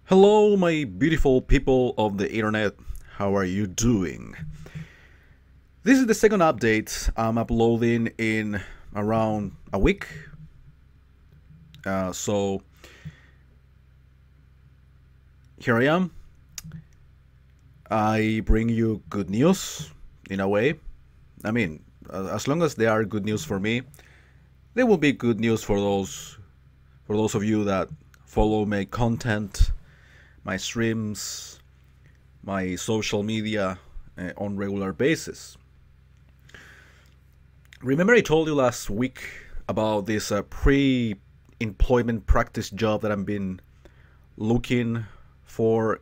Hello, my beautiful people of the internet. How are you doing? This is the second update I'm uploading in around a week. So here I am. I bring you good news in a way. I mean, as long as they are good news for me, they will be good news for those of you that follow my content, my streams, my social media on regular basis. Remember I told you last week about this pre-employment practice job that I've been looking for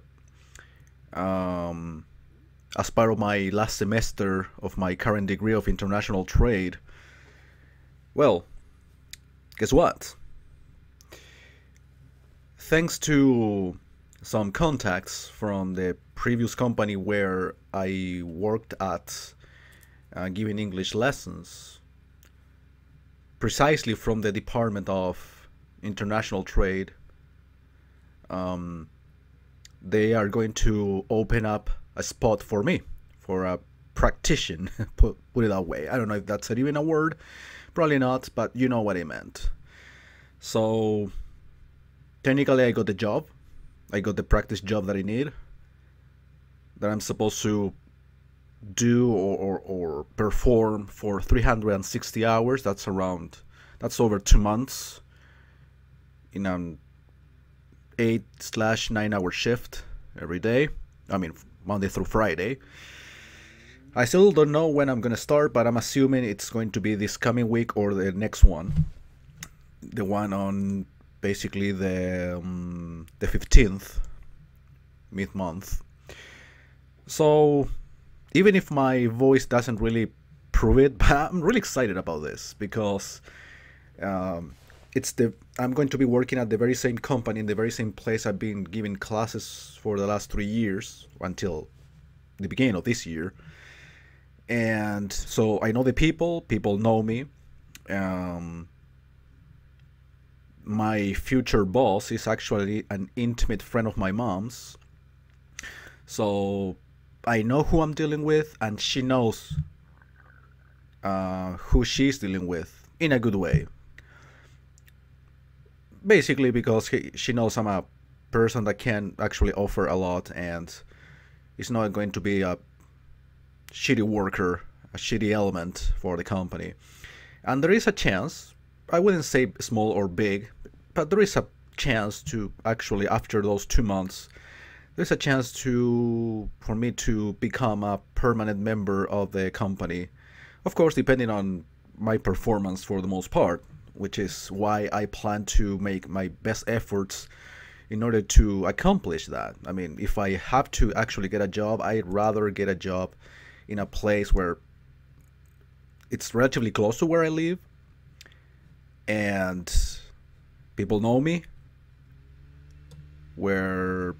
um, as part of my last semester of my current degree of international trade. Well, guess what? Thanks to some contacts from the previous company where I worked at giving English lessons, precisely from the Department of International Trade, um, they are going to open up a spot for me, for a practitioner, put it that way. I don't know if that's even a word, probably not, but you know what I meant. So technically I got the job. I got the practice job that I need, that I'm supposed to do or perform for 360 hours. That's over 2 months in an 8/9 hour shift every day. I mean, Monday through Friday. I still don't know when I'm gonna start, but I'm assuming it's going to be this coming week or the next one. The one on basically the 15th mid-month. So even if my voice doesn't really prove it, but I'm really excited about this because I'm going to be working at the very same company in the very same place I've been giving classes for the last 3 years until the beginning of this year. And so I know the people know me. My future boss is actually an intimate friend of my mom's. So I know who I'm dealing with, and she knows who she's dealing with in a good way. Basically, because she knows I'm a person that can actually offer a lot and is not going to be a shitty worker, a shitty element for the company. And there is a chance, I wouldn't say small or big, but there is a chance to actually, after those 2 months, there's a chance for me to become a permanent member of the company. Of course, depending on my performance for the most part, which is why I plan to make my best efforts in order to accomplish that. I mean, if I have to actually get a job, I'd rather get a job in a place where it's relatively close to where I live and people know me, where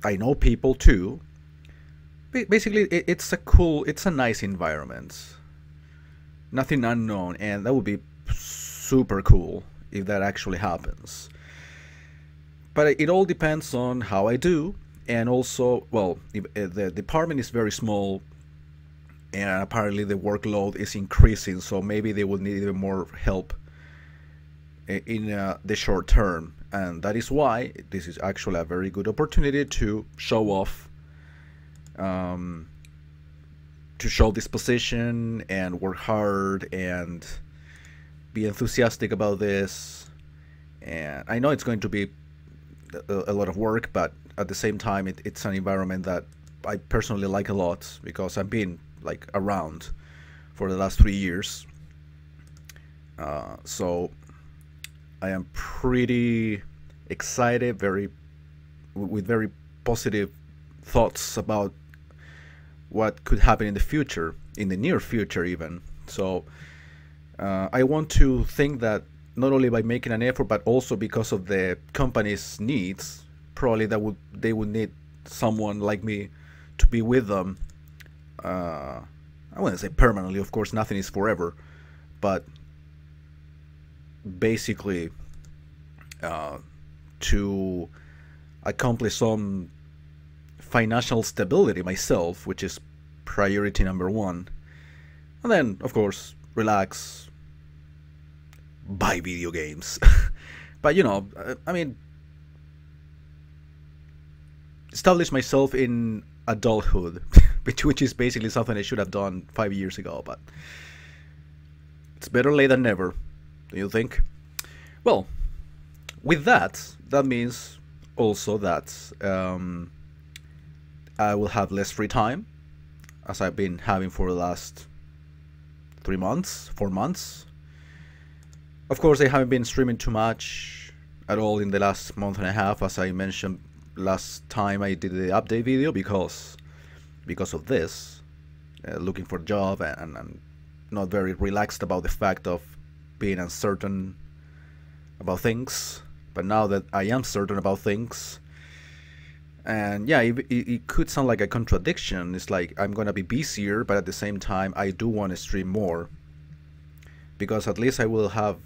I know people too. Basically, it's a nice environment. Nothing unknown, and that would be super cool if that actually happens. But it all depends on how I do, and also, well, if, the department is very small, and apparently the workload is increasing, so maybe they will need even more help in the short term, and that is why this is actually a very good opportunity to show off, to show this position and work hard and be enthusiastic about this. And I know it's going to be a lot of work, but at the same time it's an environment that I personally like a lot because I've been like around for the last 3 years. So I am pretty excited, with very positive thoughts about what could happen in the future, in the near future even. So I want to think that not only by making an effort, but also because of the company's needs, probably they would need someone like me to be with them. I wouldn't say permanently, of course, nothing is forever, but basically to accomplish some financial stability myself, which is priority number one. And then, of course, relax, buy video games. But you know, I mean, establish myself in adulthood, which is basically something I should have done 5 years ago, but it's better late than never, do you think? Well, with that means also that I will have less free time, as I've been having for the last 3 months, 4 months. Of course, I haven't been streaming too much at all in the last month and a half, as I mentioned last time I did the update video, because of this, looking for a job and not very relaxed about the fact of being uncertain about things. But now that I am certain about things, and yeah, it could sound like a contradiction. It's like I'm gonna be busier, but at the same time I do want to stream more, because at least I will have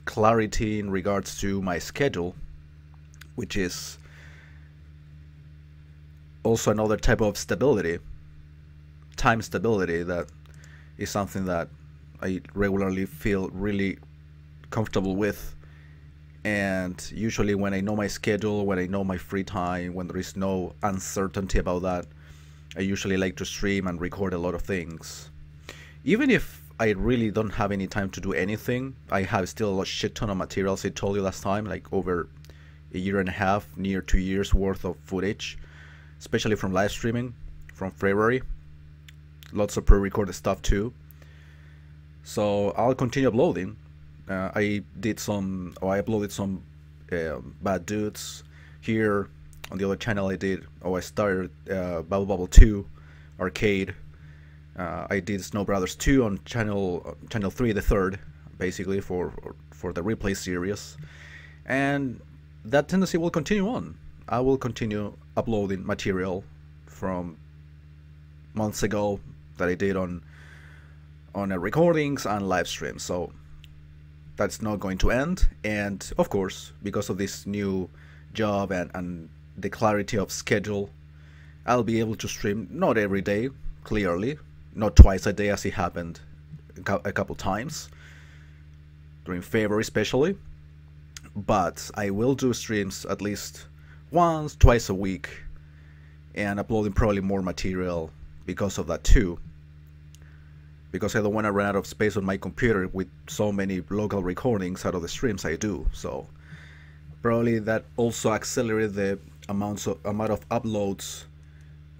clarity in regards to my schedule, which is also another type of stability, time stability, that is something that I regularly feel really comfortable with. And usually when I know my schedule, when I know my free time, when there is no uncertainty about that, I usually like to stream and record a lot of things. Even if I really don't have any time to do anything, I have still a shit ton of materials. I told you last time, like over a year and a half, near 2 years worth of footage, especially from live streaming from February. Lots of pre-recorded stuff too. So I'll continue uploading. I uploaded some Bad Dudes here. On the other channel I started Bubble Bobble 2 Arcade. I did Snow Brothers 2 on channel 3, the third, basically for the replay series. And that tendency will continue on. I will continue uploading material from months ago that I did on recordings and live streams. So that's not going to end. And of course, because of this new job and the clarity of schedule, I'll be able to stream not every day, clearly, not twice a day as it happened a couple times during February especially, but I will do streams at least once, twice a week, and uploading probably more material because of that too, because I don't want to run out of space on my computer with so many local recordings out of the streams I do. So probably that also accelerated the amount of uploads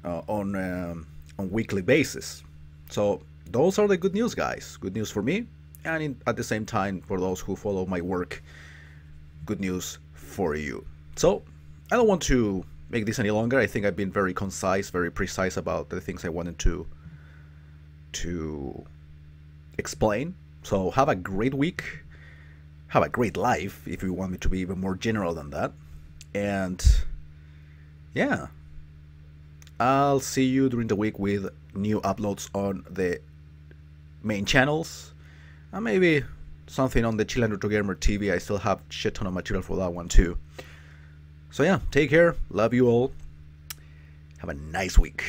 on weekly basis. So those are the good news, guys. Good news for me, and at the same time for those who follow my work, good news for you. So I don't want to make this any longer. I think I've been very concise, very precise about the things I wanted to explain. So have a great week, have a great life, if you want me to be even more general than that. And yeah, I'll see you during the week with new uploads on the main channels, and maybe something on the Chill and Retro Gamer TV. I still have shit ton of material for that one too. So yeah, take care, love you all, have a nice week.